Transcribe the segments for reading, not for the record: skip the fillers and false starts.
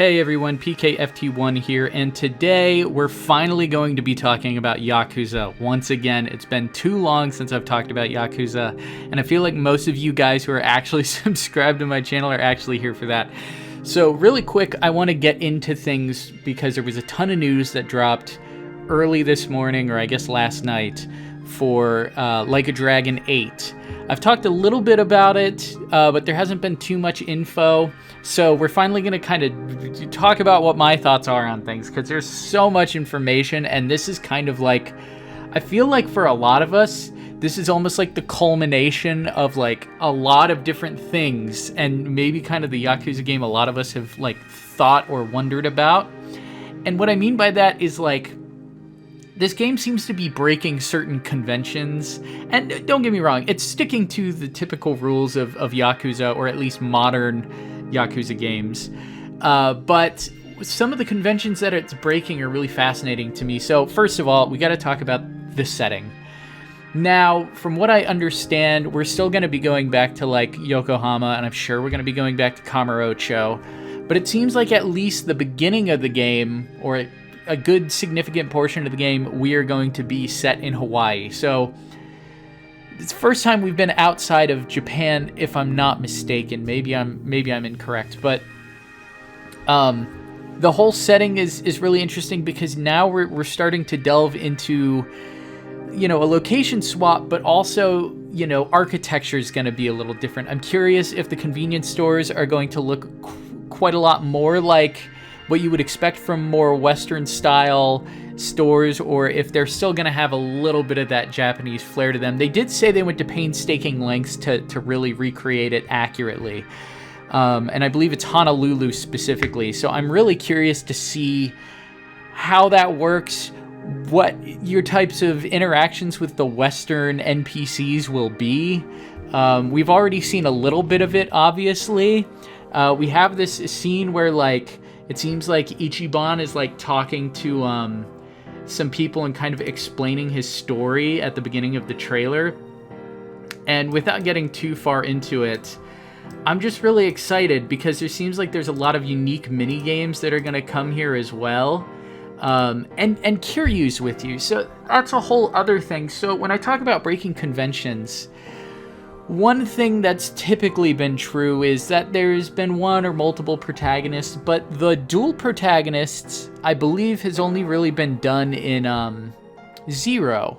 Hey everyone, PKFT1 here, and today we're finally going to be talking about Yakuza. Once again, it's been too long since I've talked about Yakuza, and I feel like most of you guys who are actually subscribed to my channel are actually here for that. So really quick, I want to get into things because there was a ton of news that dropped early this morning, or I guess last night, for Like a Dragon 8. I've talked a little bit about it, but there hasn't been too much info. So we're finally going to kind of talk about what my thoughts are on things, because there's so much information, and this is kind of like, I feel like for a lot of us, this is almost like the culmination of like a lot of different things, and maybe kind of the Yakuza game a lot of us have like thought or wondered about. And what I mean by that is like, this game seems to be breaking certain conventions, and don't get me wrong, it's sticking to the typical rules of Yakuza, or at least modern Yakuza games, but some of the conventions that it's breaking are really fascinating to me. So first of all, we got to talk about the setting. Now, from what I understand, we're still going to be going back to like Yokohama, and I'm sure we're going to be going back to Kamurocho, but it seems like at least the beginning of the game, or a good significant portion of the game, we are going to be set in Hawaii. So it's the first time we've been outside of Japan, if I'm not mistaken. Maybe I'm incorrect, but the whole setting is really interesting, because now we're starting to delve into, you know, a location swap, but also, you know, architecture is going to be a little different. I'm curious if the convenience stores are going to look quite a lot more like what you would expect from more Western style stores, or if they're still going to have a little bit of that Japanese flair to them. They did say they went to painstaking lengths to really recreate it accurately. And I believe it's Honolulu specifically. So I'm really curious to see how that works, what your types of interactions with the Western NPCs will be. We've already seen a little bit of it, obviously. We have this scene where, like, it seems like Ichiban is, like, talking to some people and kind of explaining his story at the beginning of the trailer. And without getting too far into it, I'm just really excited, because there seems like there's a lot of unique mini games that are going to come here as well. And Kiryu's with you, so that's a whole other thing. So when I talk about breaking conventions, one thing that's typically been true is that there's been one or multiple protagonists, but the dual protagonists, I believe, has only really been done in Zero.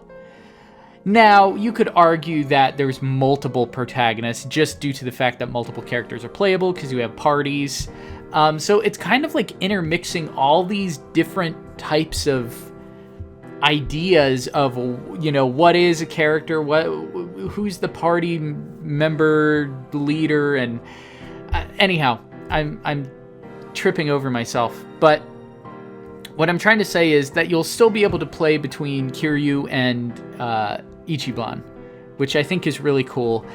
Now, you could argue that there's multiple protagonists just due to the fact that multiple characters are playable, because you have parties. So it's kind of like intermixing all these different types of ideas of, you know, what is a character, who's the party member leader, and anyhow, I'm tripping over myself. But what I'm trying to say is that you'll still be able to play between Kiryu and Ichiban, which I think is really cool.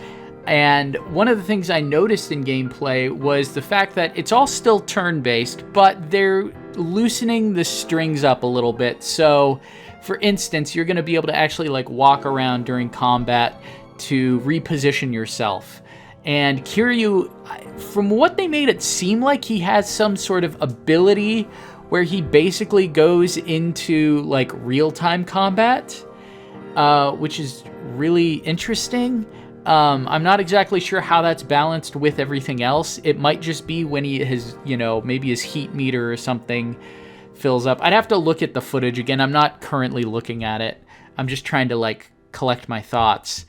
And one of the things I noticed in gameplay was the fact that it's all still turn-based, but they're loosening the strings up a little bit. So, for instance, you're going to be able to actually like walk around during combat to reposition yourself. And Kiryu, from what they made it seem like, he has some sort of ability where he basically goes into like real-time combat, which is really interesting. I'm not exactly sure how that's balanced with everything else. It might just be when his, you know, maybe his heat meter or something fills up. I'd have to look at the footage again. I'm not currently looking at it. I'm just trying to like collect my thoughts.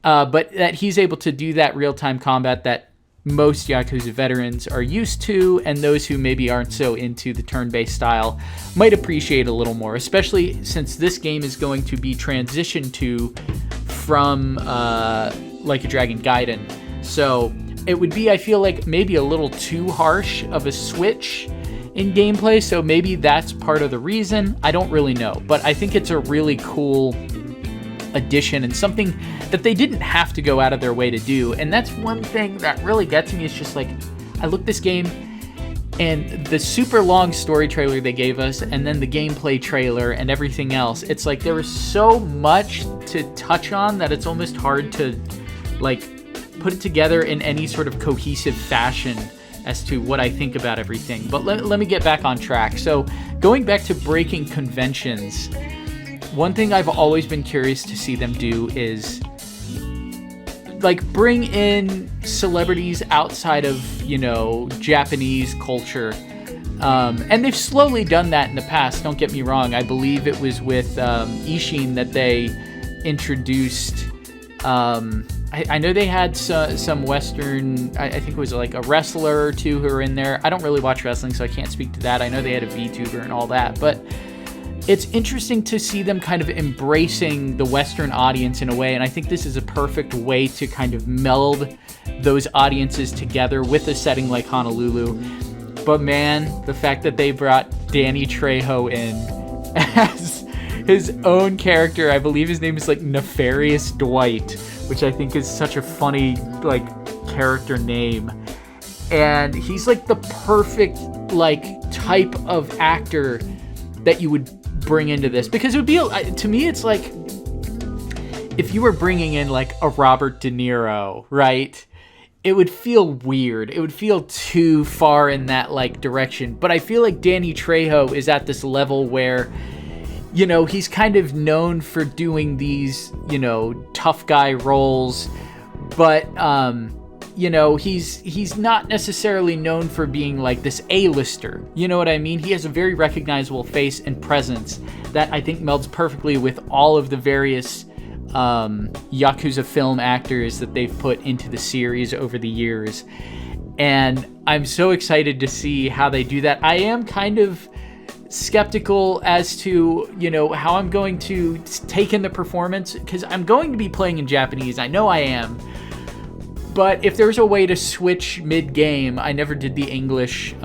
But that he's able to do that real-time combat that most Yakuza veterans are used to, and those who maybe aren't so into the turn-based style might appreciate a little more, especially since this game is going to be transitioned to from Like a Dragon Gaiden. So it would be, I feel like, maybe a little too harsh of a switch in gameplay, so maybe that's part of the reason. I don't really know, but I think it's a really cool addition and something that they didn't have to go out of their way to do. And that's one thing that really gets me. Is just like, I look this game and the super long story trailer they gave us, and then the gameplay trailer and everything else, it's like there was so much to touch on that it's almost hard to like put it together in any sort of cohesive fashion as to what I think about everything. But let me get back on track. So going back to breaking conventions, one thing I've always been curious to see them do is like bring in celebrities outside of, Japanese culture. And they've slowly done that in the past, don't get me wrong. I believe it was with Ishin that they introduced, I know they had some Western, I think it was like a wrestler or two who were in there. I don't really watch wrestling, so I can't speak to that. I know they had a VTuber and all that, but it's interesting to see them kind of embracing the Western audience in a way, and I think this is a perfect way to kind of meld those audiences together with a setting like Honolulu. But man, the fact that they brought Danny Trejo in as his own character, I believe his name is like Nefarious Dwight, which I think is such a funny like character name. And he's like the perfect like type of actor that you would bring into this, because it would be, to me, it's like if you were bringing in like a Robert De Niro, right? It would feel weird. It would feel too far in that like direction. But I feel like Danny Trejo is at this level where, he's kind of known for doing these, tough guy roles, but he's not necessarily known for being like this A-lister. You know what I mean? He has a very recognizable face and presence that I think melds perfectly with all of the various Yakuza film actors that they've put into the series over the years. And I'm so excited to see how they do that. I am kind of skeptical as to, how I'm going to take in the performance, because I'm going to be playing in Japanese. I know I am. But if there's a way to switch mid-game, I never did the English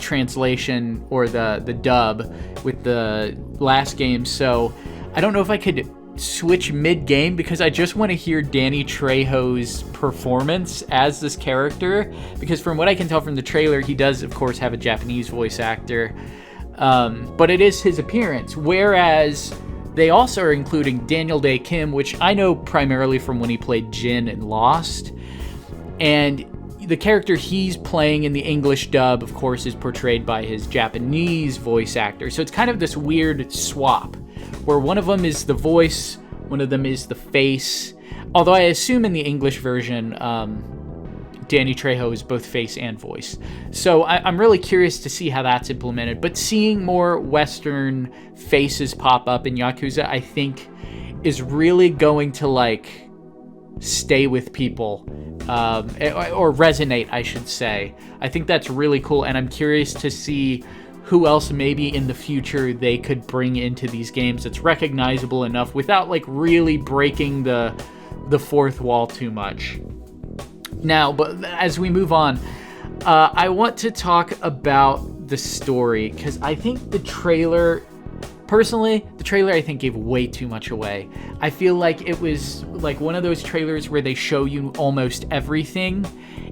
translation or the dub with the last game, so I don't know if I could switch mid-game, because I just want to hear Danny Trejo's performance as this character, because from what I can tell from the trailer, he does, of course, have a Japanese voice actor, but it is his appearance, whereas they also are including Daniel Day Kim, which I know primarily from when he played Jin in Lost. And the character he's playing in the English dub, of course, is portrayed by his Japanese voice actor. So it's kind of this weird swap, where one of them is the voice, one of them is the face. Although I assume in the English version, Danny Trejo is both face and voice. So I'm really curious to see how that's implemented. But seeing more Western faces pop up in Yakuza, I think, is really going to like stay with people, or resonate, I should say. I think that's really cool, and I'm curious to see who else maybe in the future they could bring into these games that's recognizable enough without like really breaking the fourth wall too much. Now, but as we move on, I want to talk about the story, because I think the trailer, personally, I think gave way too much away. I feel like it was like one of those trailers where they show you almost everything.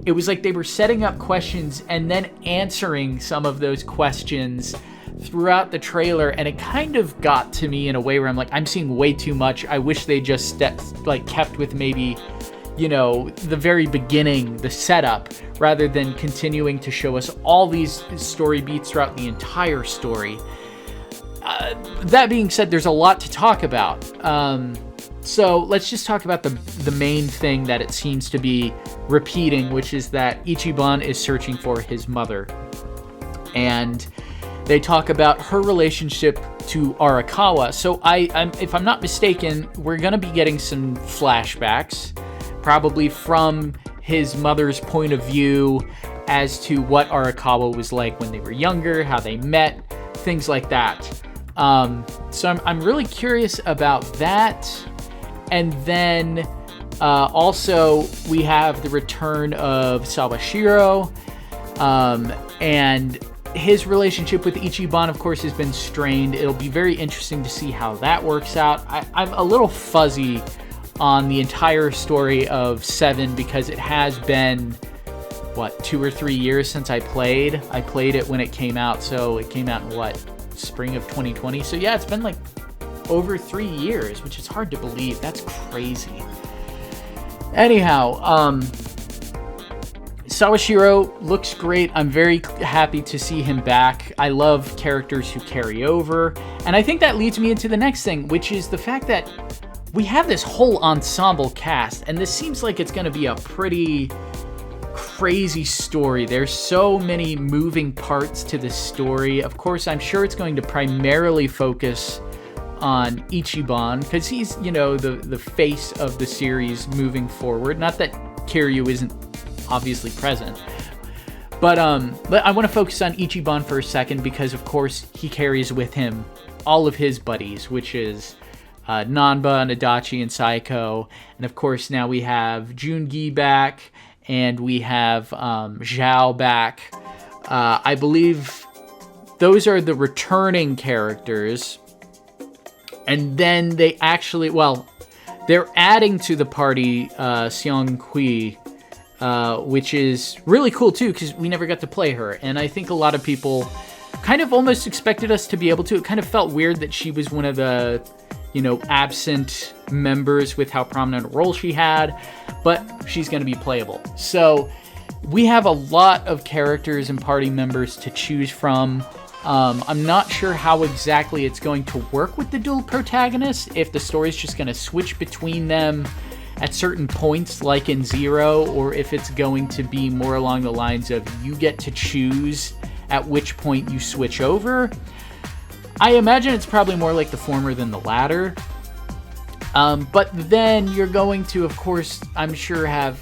It was like they were setting up questions and then answering some of those questions throughout the trailer, and it kind of got to me in a way where I'm like, I'm seeing way too much. I wish they just kept with maybe, the very beginning, the setup, rather than continuing to show us all these story beats throughout the entire story. That being said, there's a lot to talk about. So let's just talk about the main thing that it seems to be repeating, which is that Ichiban is searching for his mother. And they talk about her relationship to Arakawa. So if I'm not mistaken, we're going to be getting some flashbacks, probably from his mother's point of view as to what Arakawa was like when they were younger, how they met, things like that. So I'm really curious about that. And then also we have the return of Sawashiro, and his relationship with Ichiban, of course, has been strained. It'll be very interesting to see how that works out. I'm a little fuzzy on the entire story of 7 because it has been, 2 or 3 years since I played. I played it when it came out, so it came out in spring of 2020. So yeah, it's been like over 3 years, which is hard to believe. That's crazy. Anyhow, Sawashiro looks great. I'm very happy to see him back. I love characters who carry over. And I think that leads me into the next thing, which is the fact that we have this whole ensemble cast, and this seems like it's going to be a pretty crazy story. There's so many moving parts to this story. Of course, I'm sure it's going to primarily focus on Ichiban, because he's, you know, the face of the series moving forward. Not that Kiryu isn't obviously present, but I want to focus on Ichiban for a second, because of course he carries with him all of his buddies, which is Nanba and Adachi and Saiko, and of course now we have Jungi back, and we have Zhao back. I believe those are the returning characters. And then they actually, well, they're adding to the party Seong Kui, which is really cool too, because we never got to play her. And I think a lot of people kind of almost expected us to be able to. It kind of felt weird that she was one of the, you know, absent members with how prominent a role she had, but she's going to be playable. So we have a lot of characters and party members to choose from. I'm not sure how exactly it's going to work with the dual protagonists, if the story's just going to switch between them at certain points like in Zero, or if it's going to be more along the lines of you get to choose at which point you switch over. I imagine it's probably more like the former than the latter. But then you're going to, of course, I'm sure have,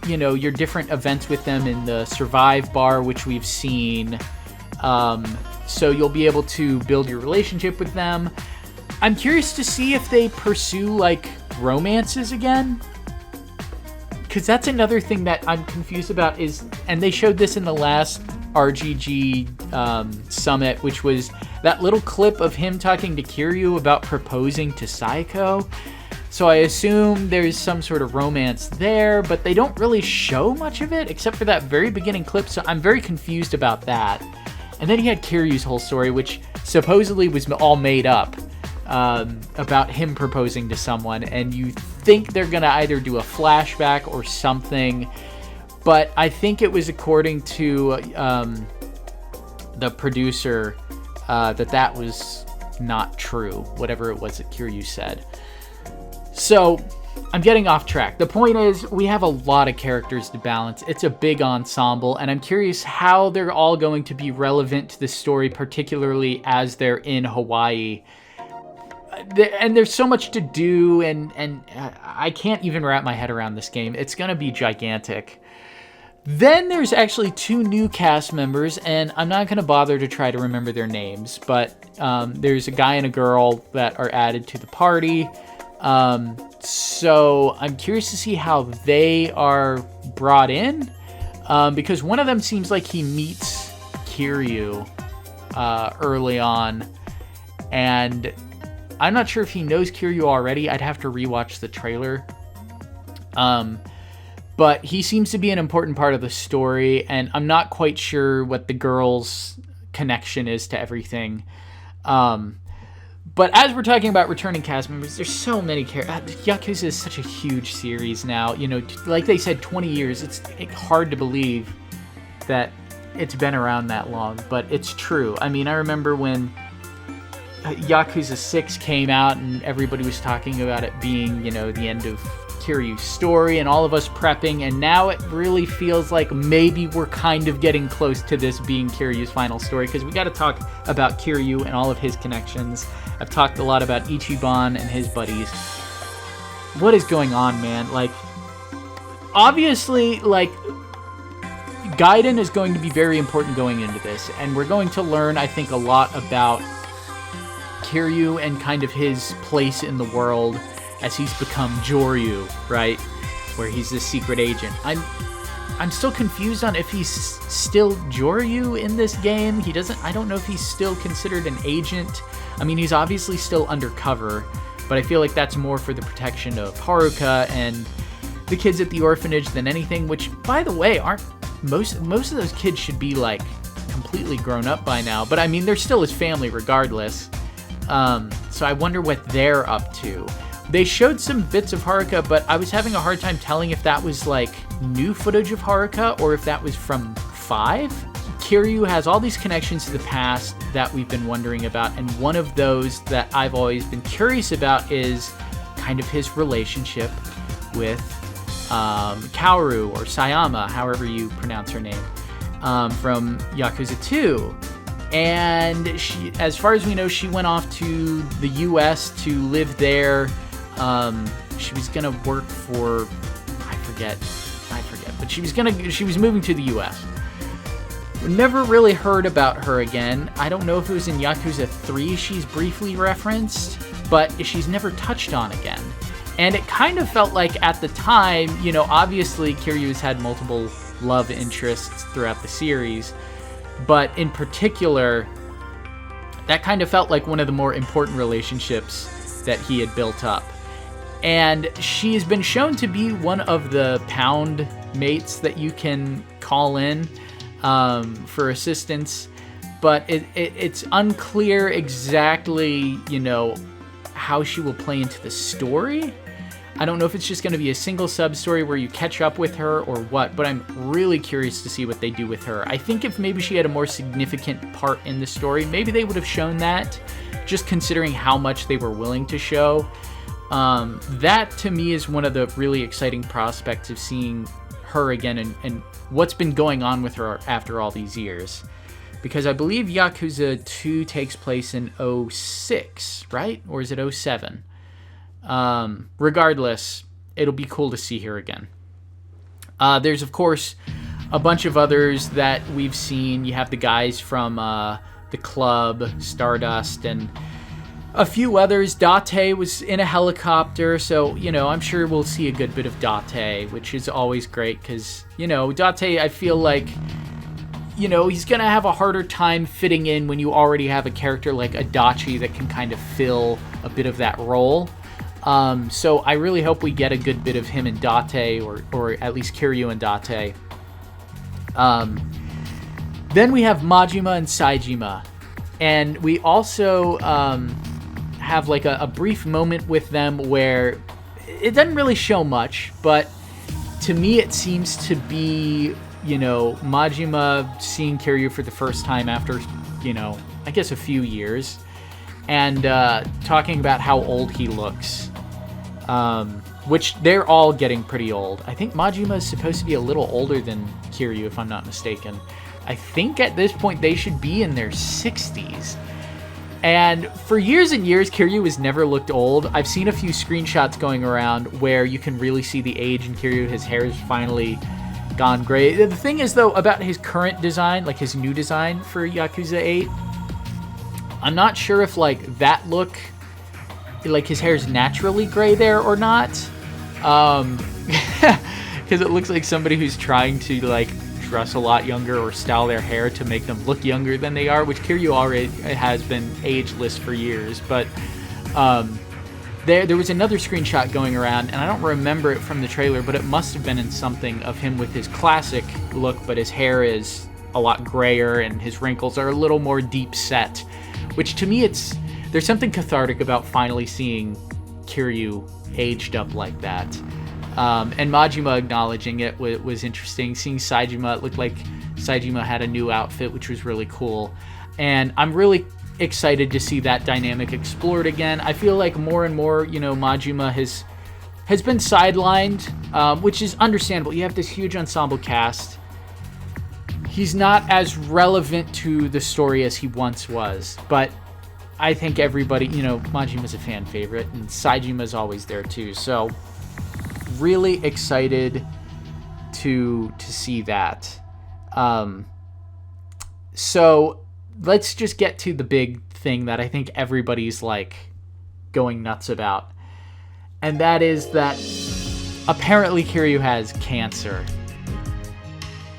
you know, your different events with them in the Survive bar, which we've seen. So you'll be able to build your relationship with them. I'm curious to see if they pursue, like, romances again. Because that's another thing that I'm confused about is, and they showed this in the last RGG summit, which was that little clip of him talking to Kiryu about proposing to Saiko. So I assume there's some sort of romance there, but they don't really show much of it except for that very beginning clip. So I'm very confused about that. And then he had Kiryu's whole story, which supposedly was all made up, about him proposing to someone. And you think they're going to either do a flashback or something. But I think it was according to the producer that was not true, whatever it was that Kiryu said. So I'm getting off track. The point is, we have a lot of characters to balance. It's a big ensemble, and I'm curious how they're all going to be relevant to the story, particularly as they're in Hawaii. And there's so much to do, and I can't even wrap my head around this game. It's going to be gigantic. Then there's actually 2 new cast members, and I'm not going to bother to try to remember their names, but there's a guy and a girl that are added to the party. So I'm curious to see how they are brought in, because one of them seems like he meets Kiryu early on, and I'm not sure if he knows Kiryu already. I'd have to rewatch the trailer. But he seems to be an important part of the story, and I'm not quite sure what the girl's connection is to everything. But as we're talking about returning cast members, there's so many characters. Yakuza is such a huge series now. You know, like they said, 20 years. It's hard to believe that it's been around that long, but it's true. I mean, I remember when Yakuza 6 came out and everybody was talking about it being, you know, the end of Kiryu's story and all of us prepping, and now it really feels like maybe we're kind of getting close to this being Kiryu's final story, because we got to talk about Kiryu and all of his connections. I've talked a lot about Ichiban and his buddies. What is going on, man? Like, obviously, like, Gaiden is going to be very important going into this, and we're going to learn, I think, a lot about Kiryu and kind of his place in the world as he's become Joryu, right? Where he's this secret agent. I'm still confused on if he's still Joryu in this game. I don't know if he's still considered an agent. I mean, he's obviously still undercover, but I feel like that's more for the protection of Haruka and the kids at the orphanage than anything, which, by the way, aren't most of those kids should be, like, completely grown up by now. But, I mean, they're still his family regardless. So I wonder what they're up to. They showed some bits of Haruka, but I was having a hard time telling if that was, like, new footage of Haruka or if that was from 5. Kiryu has all these connections to the past that we've been wondering about, and one of those that I've always been curious about is kind of his relationship with Kaoru, or Sayama, however you pronounce her name, from Yakuza 2. And she, as far as we know, she went off to the U.S. to live there. She was gonna work for, I forget, but she was moving to the U.S. We never really heard about her again. I don't know if it was in Yakuza 3 she's briefly referenced, but she's never touched on again. And it kind of felt like at the time, you know, obviously Kiryu's had multiple love interests throughout the series, but in particular, that kind of felt like one of the more important relationships that he had built up. And she has been shown to be one of the pound mates that you can call in for assistance, but it's unclear exactly, you know, how she will play into the story. I don't know if it's just going to be a single sub-story where you catch up with her or what, but I'm really curious to see what they do with her. I think if maybe she had a more significant part in the story, maybe they would have shown that, just considering how much they were willing to show. That, to me, is one of the really exciting prospects of seeing her again and what's been going on with her after all these years. Because I believe Yakuza 2 takes place in 06, right? Or is it 07? Regardless, it'll be cool to see her again. There's, of course, a bunch of others that we've seen. You have the guys from the club, Stardust, and a few others. Date was in a helicopter, so, you know, I'm sure we'll see a good bit of Date, which is always great because, you know, Date, I feel like, you know, he's going to have a harder time fitting in when you already have a character like Adachi that can kind of fill a bit of that role. So I really hope we get a good bit of him and Date, or at least Kiryu and Date. Then we have Majima and Saejima. And we also have like a brief moment with them where it doesn't really show much, but to me it seems to be, you know, Majima seeing Kiryu for the first time after, you know, I guess a few years, and talking about how old he looks, which they're all getting pretty old. I think Majima is supposed to be a little older than Kiryu, if I'm not mistaken. I think at this point they should be in their 60s. And for years and years, Kiryu has never looked old. I've seen a few screenshots going around where you can really see the age in Kiryu. His hair is finally gone gray. The thing is, though, about his current design, like his new design for Yakuza 8, I'm not sure if, like, that look, like, his hair's naturally gray there or not. Because it looks like somebody who's trying to, like, dress a lot younger or style their hair to make them look younger than they are, which Kiryu already has been ageless for years. But there was another screenshot going around, and I don't remember it from the trailer, but it must have been in something of him with his classic look, but his hair is a lot grayer and his wrinkles are a little more deep set, which to me there's something cathartic about finally seeing Kiryu aged up like that. And Majima acknowledging it was interesting. Seeing Saejima, it looked like Saejima had a new outfit, which was really cool. And I'm really excited to see that dynamic explored again. I feel like more and more, you know, Majima has been sidelined, which is understandable. You have this huge ensemble cast. He's not as relevant to the story as he once was, but I think everybody, you know, Majima's a fan favorite, and Saejima's always there too. So really excited to see that. So let's just get to the big thing that I think everybody's like going nuts about, and that is that apparently Kiryu has cancer.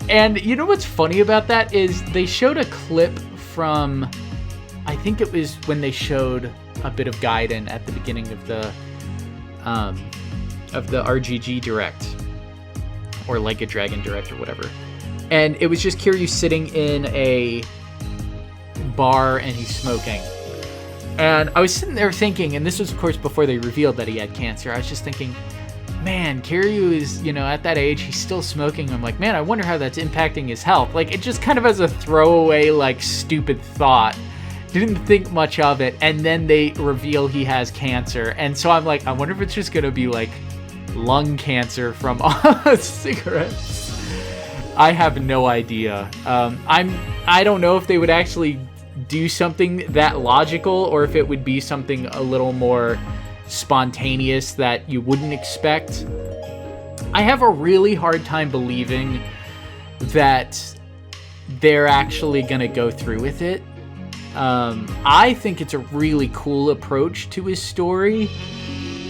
And you know what's funny about that is they showed a clip from, I think it was when they showed a bit of Gaiden at the beginning of the RGG Direct, or Like a Dragon Direct, or whatever. And it was just Kiryu sitting in a bar and he's smoking. And I was sitting there thinking, and this was of course before they revealed that he had cancer, I was just thinking, man, Kiryu is, at that age, he's still smoking. I'm like, man, I wonder how that's impacting his health. Like, it just kind of as a throwaway, like, stupid thought. Didn't think much of it. And then they reveal he has cancer. And so I'm like, I wonder if it's just going to be, like, lung cancer from all cigarettes. I have no idea. I don't know if they would actually do something that logical or if it would be something a little more spontaneous that you wouldn't expect. I have a really hard time believing that they're actually going to go through with it. I think it's a really cool approach to his story.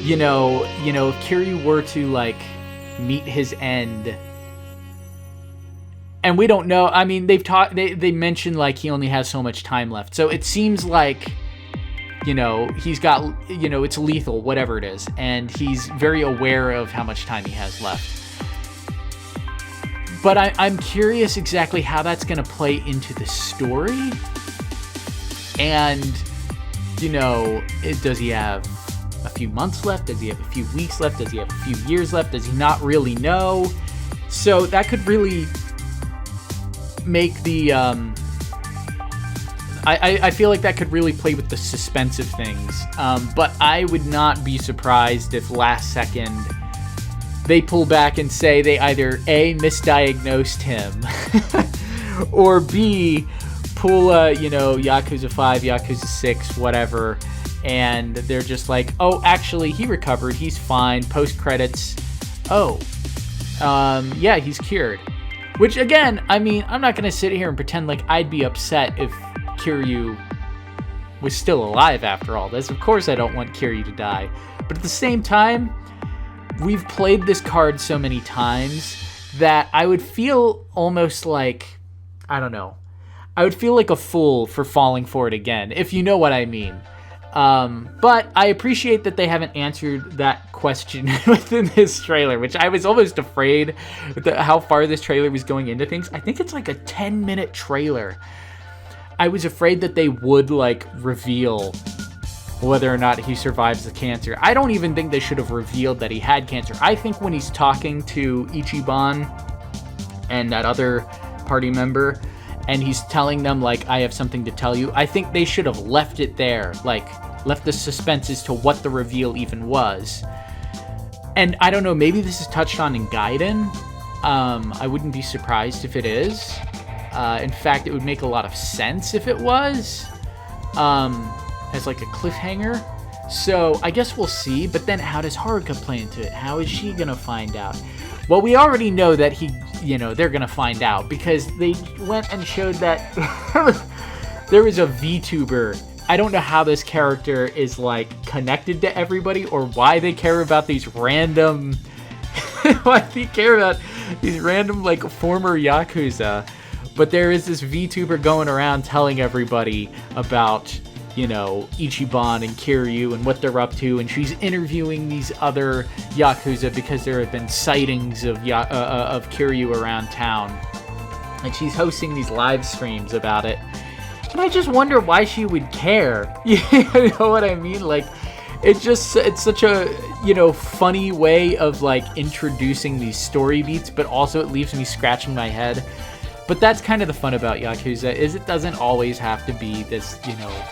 If Kiryu were to, like, meet his end, and we don't know. I mean, they mentioned, like, he only has so much time left. So it seems like, he's got, it's lethal, whatever it is. And he's very aware of how much time he has left. But I'm curious exactly how that's going to play into the story. And, does he have a few months left? Does he have a few weeks left? Does he have a few years left? Does he not really know? So that could really make the... I feel like that could really play with the suspense of things. But I would not be surprised if last second they pull back and say they either A, misdiagnosed him, or B, pull Yakuza 5, Yakuza 6, whatever, and they're just like, oh, actually, he recovered, he's fine, post-credits, yeah, he's cured. Which, again, I mean, I'm not going to sit here and pretend like I'd be upset if Kiryu was still alive after all this. Of course I don't want Kiryu to die. But at the same time, we've played this card so many times that I would feel almost like, I don't know, I would feel like a fool for falling for it again, if you know what I mean. But I appreciate that they haven't answered that question within this trailer, which I was almost afraid with how far this trailer was going into things. I think it's like a 10-minute trailer. I was afraid that they would, like, reveal whether or not he survives the cancer. I don't even think they should have revealed that he had cancer. I think when he's talking to Ichiban and that other party member, and he's telling them, like, I have something to tell you, I think they should have left it there, like, left the suspense as to what the reveal even was. And I don't know, maybe this is touched on in Gaiden. I wouldn't be surprised if it is. In fact, it would make a lot of sense if it was, as like a cliffhanger. So I guess we'll see, but then how does Haruka play into it? How is she gonna find out? Well, we already know that they're gonna find out because they went and showed that there was a VTuber. I don't know how this character is, like, connected to everybody or why they care about these random, like, former Yakuza. But there is this VTuber going around telling everybody about, Ichiban and Kiryu and what they're up to, and she's interviewing these other Yakuza because there have been sightings of Kiryu around town. And she's hosting these live streams about it. And I just wonder why she would care. You know what I mean? Like, it's such a, funny way of, like, introducing these story beats, but also it leaves me scratching my head. But that's kind of the fun about Yakuza, is it doesn't always have to be this,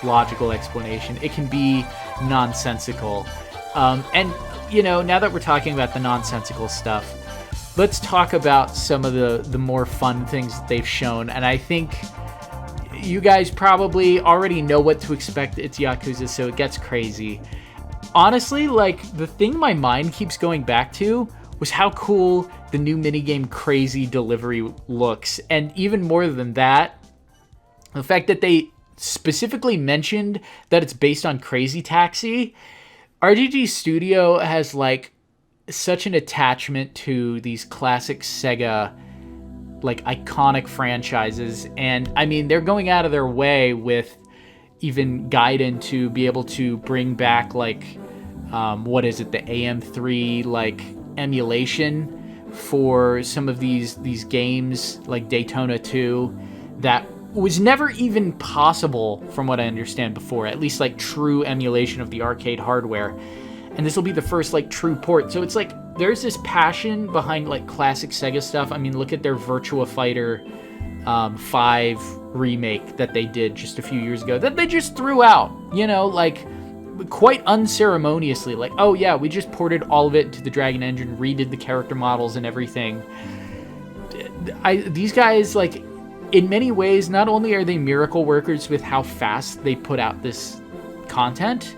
logical explanation. It can be nonsensical. And, now that we're talking about the nonsensical stuff, let's talk about some of the more fun things that they've shown. And I think you guys probably already know what to expect. It's Yakuza, so it gets crazy. Honestly, like, the thing my mind keeps going back to was how cool the new minigame Crazy Delivery looks. And even more than that, the fact that they specifically mentioned that it's based on Crazy Taxi. RGG Studio has, like, such an attachment to these classic Sega, like, iconic franchises. And, I mean, they're going out of their way with even Gaiden to be able to bring back, like, the AM3, like, emulation for some of these games, like Daytona 2, that was never even possible, from what I understand, before. At least, like, true emulation of the arcade hardware. And this will be the first, like, true port. So it's like, there's this passion behind like classic Sega stuff. I mean, look at their Virtua Fighter 5 remake that they did just a few years ago that they just threw out, you know, like quite unceremoniously, like, oh yeah, we just ported all of it to the Dragon Engine, redid the character models and everything. These guys, like, in many ways, not only are they miracle workers with how fast they put out this content,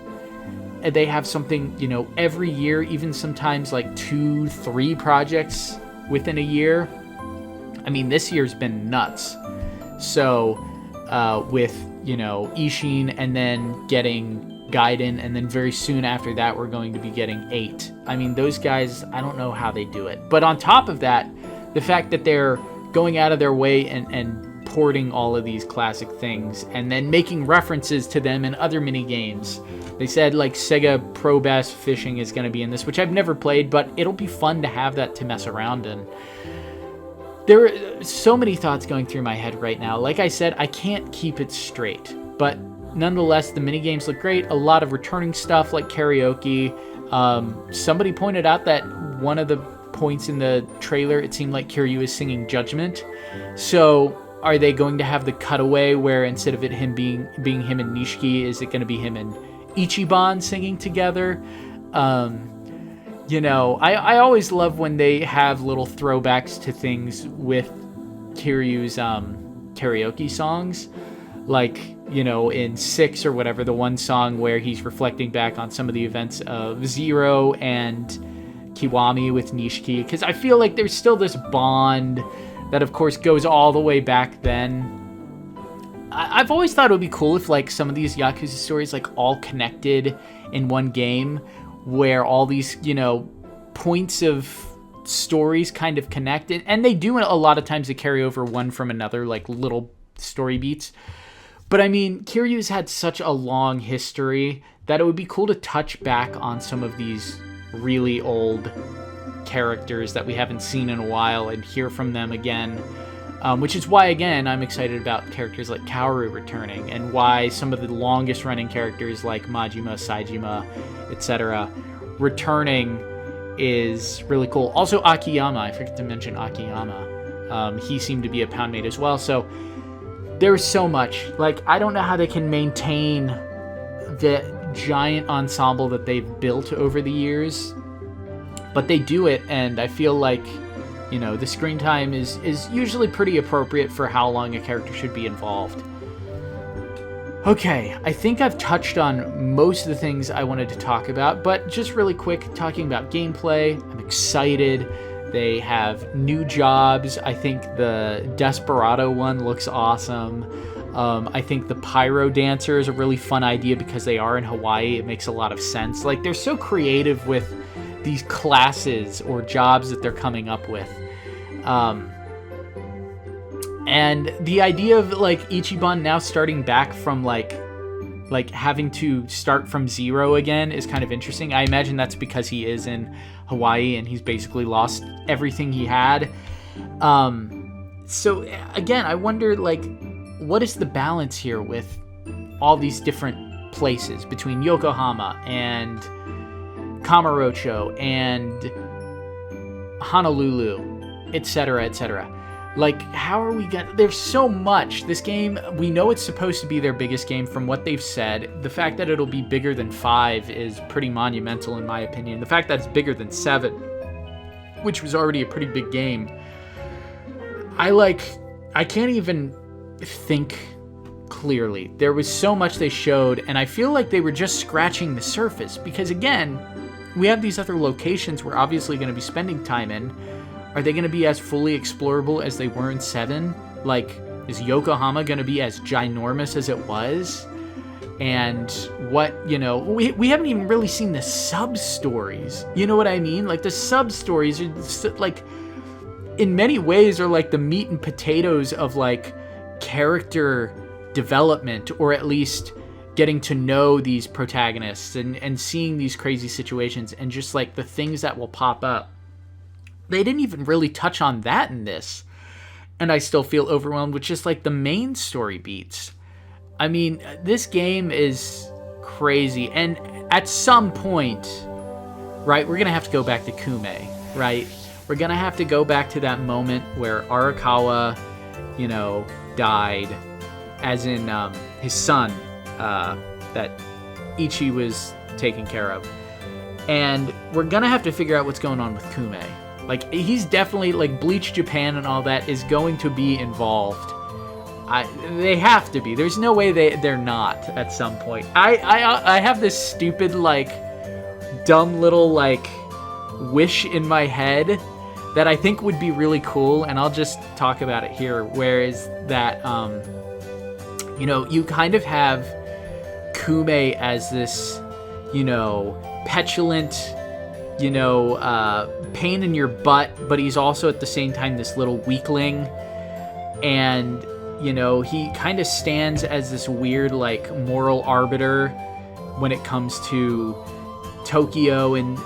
they have something, you know, every year, even sometimes like 2-3 projects within a year. I mean, this year's been nuts. So with, you know, Ishin and then getting Gaiden, and then very soon after that we're going to be getting 8. I mean, those guys, I don't know how they do it. But on top of that, the fact that they're going out of their way and porting all of these classic things and then making references to them in other mini games. They said like Sega Pro Bass Fishing is going to be in this, which I've never played, but it'll be fun to have that to mess around in. There are so many thoughts going through my head right now. Like I said, I can't keep it straight, but nonetheless, the minigames look great. A lot of returning stuff like karaoke. Somebody pointed out that one of the points in the trailer, it seemed like Kiryu is singing Judgment. So are they going to have the cutaway where instead of it him being him and Nishiki, is it going to be him and Ichiban singing together? You know, I always love when they have little throwbacks to things with Kiryu's karaoke songs. Like, you know, in 6 or whatever, the one song where he's reflecting back on some of the events of Zero and Kiwami with Nishiki. Because I feel like there's still this bond that, of course, goes all the way back then. I've always thought it would be cool if, like, some of these Yakuza stories, like, all connected in one game, where all these, you know, points of stories kind of connect. And they do a lot of times to carry over one from another, like, little story beats. But, I mean, Kiryu's had such a long history that it would be cool to touch back on some of these really old characters that we haven't seen in a while and hear from them again, which is why, again, I'm excited about characters like Kaoru returning, and why some of the longest running characters like Majima, Saejima, etc. returning is really cool. Also Akiyama, I forget to mention Akiyama. He seemed to be a pound mate as well, so there's so much. Like, I don't know how they can maintain the giant ensemble that they've built over the years, but they do it, and I feel like, you know, the screen time is usually pretty appropriate for how long a character should be involved. Okay, I think I've touched on most of the things I wanted to talk about, but just really quick, talking about gameplay, I'm excited. They have new jobs. I think the Desperado one looks awesome. I think the Pyro Dancer is a really fun idea because they are in Hawaii. It makes a lot of sense. Like, they're so creative with these classes or jobs that they're coming up with. And the idea of, like, Ichiban now starting back from, like having to start from zero again is kind of interesting. I imagine that's because he is in Hawaii and he's basically lost everything he had. So again, I wonder, like, what is the balance here with all these different places between Yokohama and Kamurocho and Honolulu, etc., etc. Like, how are we gonna... There's so much. This game, we know it's supposed to be their biggest game from what they've said. The fact that it'll be bigger than 5 is pretty monumental in my opinion. The fact that it's bigger than 7, which was already a pretty big game. I can't even think clearly. There was so much they showed, and I feel like they were just scratching the surface, because again, we have these other locations we're obviously going to be spending time in. Are they going to be as fully explorable as they were in 7? Like, is Yokohama going to be as ginormous as it was? And what, you know, we haven't even really seen the sub-stories. You know what I mean? Like, the sub-stories are, like, in many ways are like the meat and potatoes of, like, character development, or at least getting to know these protagonists and seeing these crazy situations and just, like, the things that will pop up. They didn't even really touch on that in this. And I still feel overwhelmed with just, like, the main story beats. I mean, this game is crazy. And at some point, right? We're gonna have to go back to Kume, right? We're gonna have to go back to that moment where Arakawa, died, as in his son that Ichi was taking care of. And we're gonna have to figure out what's going on with Kume. Like, he's definitely, like, Bleach Japan and all that is going to be involved. They have to be. There's no way they're not at some point. I have this stupid, like, dumb little, like, wish in my head that I think would be really cool, and I'll just talk about it here, whereas that, you kind of have Kume as this, petulant, pain in your butt, but he's also at the same time this little weakling, and, he kind of stands as this weird, like, moral arbiter when it comes to Tokyo and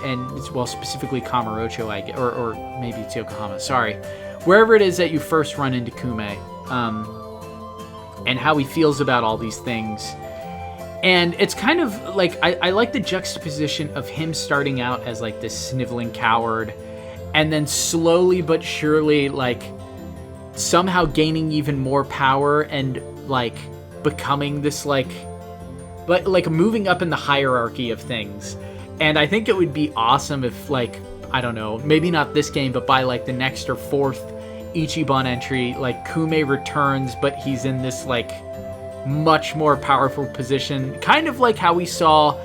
well, specifically Kamurocho, I guess, or maybe it's Yokohama, sorry. Wherever it is that you first run into Kume, and how he feels about all these things. And it's kind of like, I like the juxtaposition of him starting out as like this sniveling coward, and then slowly but surely, like, somehow gaining even more power and, like, becoming this, like moving up in the hierarchy of things. And I think it would be awesome if, like, I don't know, maybe not this game, but by, like, the next or fourth Ichiban entry, like, Kume returns, but he's in this, like, much more powerful position. Kind of like how we saw,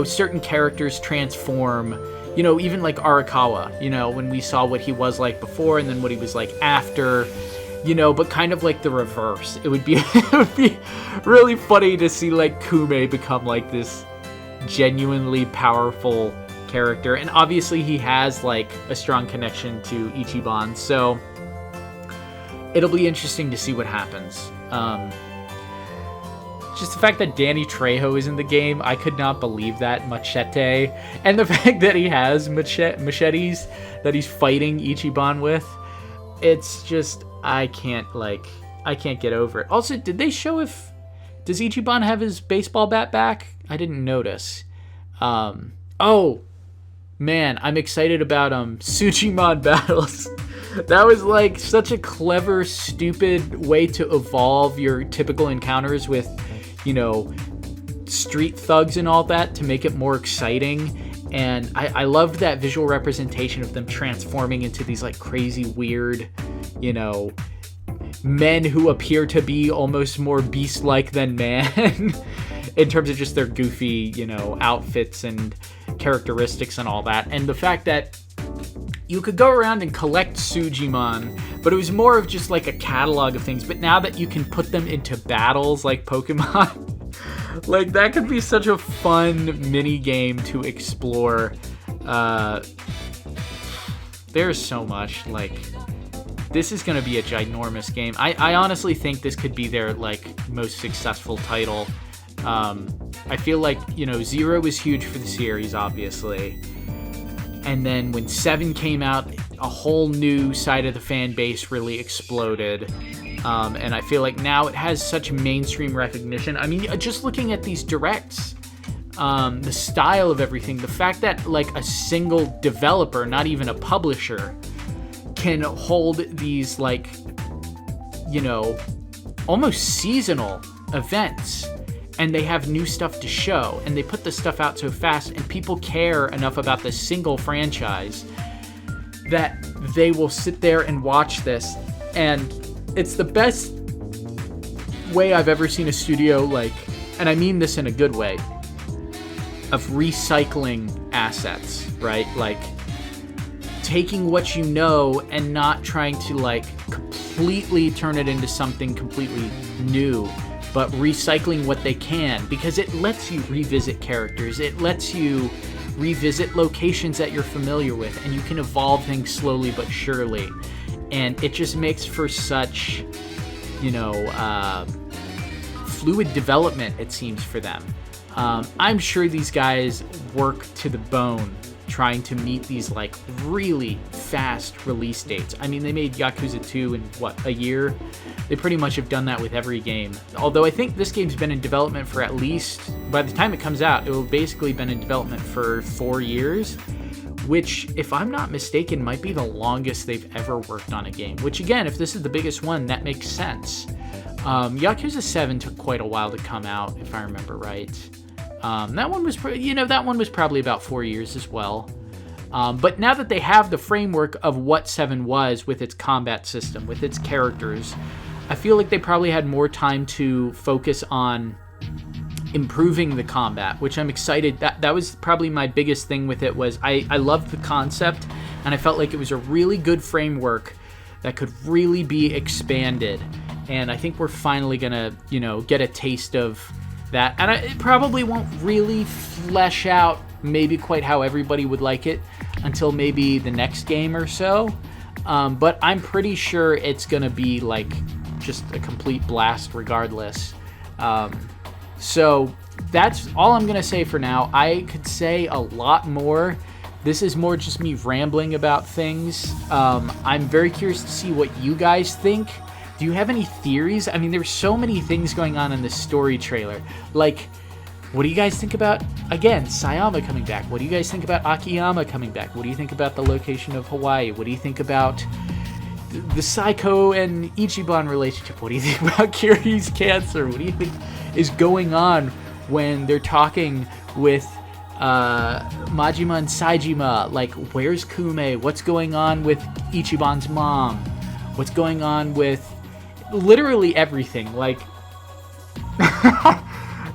certain characters transform, even like Arakawa, when we saw what he was like before and then what he was like after, but kind of like the reverse. It would be really funny to see, like, Kume become, like, this genuinely powerful character, and obviously he has, like, a strong connection to Ichiban, so it'll be interesting to see what happens. Just the fact that Danny Trejo is in the game, I could not believe that. Machete, and the fact that he has machetes that he's fighting Ichiban with, it's just, I can't get over it. Also, did they show does Ichiban have his baseball bat back? I didn't notice. Oh, man, I'm excited about Sujimon battles. That was, like, such a clever, stupid way to evolve your typical encounters with, street thugs and all that to make it more exciting. And I loved that visual representation of them transforming into these, like, crazy, weird, men who appear to be almost more beast-like than man in terms of just their goofy, outfits and characteristics and all that. And the fact that you could go around and collect Sujimon, but it was more of just like a catalog of things. But now that you can put them into battles like Pokemon, like, that could be such a fun mini game to explore. There's so much, like, this is going to be a ginormous game. I honestly think this could be their, like, most successful title. I feel like, 0 was huge for the series, obviously. And then when 7 came out, a whole new side of the fan base really exploded. And I feel like now it has such mainstream recognition. I mean, just looking at these directs, the style of everything, the fact that, like, a single developer, not even a publisher, can hold these, like, almost seasonal events, and they have new stuff to show, and they put the stuff out so fast, and people care enough about this single franchise that they will sit there and watch this. And it's the best way I've ever seen a studio, like, and I mean this in a good way, of recycling assets, right? Like, taking what you know and not trying to, like, completely turn it into something completely new, but recycling what they can, because it lets you revisit characters, it lets you revisit locations that you're familiar with, and you can evolve things slowly but surely. And it just makes for such, fluid development, it seems, for them. I'm sure these guys work to the bone trying to meet these, like, really fast release dates. I mean, they made Yakuza 2 in, a year? They pretty much have done that with every game. Although I think this game's been in development for at least, by the time it comes out, it will have basically been in development for 4 years. which, if I'm not mistaken, might be the longest they've ever worked on a game. Which, again, if this is the biggest one, that makes sense. Yakuza 7 took quite a while to come out, if I remember right. That one was, that one was probably about 4 years as well. But now that they have the framework of what 7 was with its combat system, with its characters, I feel like they probably had more time to focus on improving the combat, which I'm excited. That was probably my biggest thing with it. Was I loved the concept, and I felt like it was a really good framework that could really be expanded. And I think we're finally gonna, get a taste of that. And it probably won't really flesh out maybe quite how everybody would like it until maybe the next game or so. But I'm pretty sure it's gonna be like just a complete blast regardless. So that's all I'm gonna say for now. I could say a lot more. This is more just me rambling about things. I'm very curious to see what you guys think. Do you have any theories? I mean, there's so many things going on in this story trailer. Like, what do you guys think about, again, Sayama coming back? What do you guys think about Akiyama coming back? What do you think about the location of Hawaii? What do you think about the Psycho and Ichiban relationship? What do you think about Kiri's cancer? What do you think is going on when they're talking with Majima and Saejima? Like, where's Kume? What's going on with Ichiban's mom? What's going on with literally everything? Like,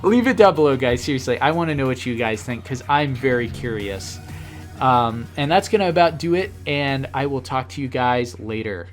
leave it down below, guys. Seriously, I want to know what you guys think, because I'm very curious. And that's going to about do it, and I will talk to you guys later.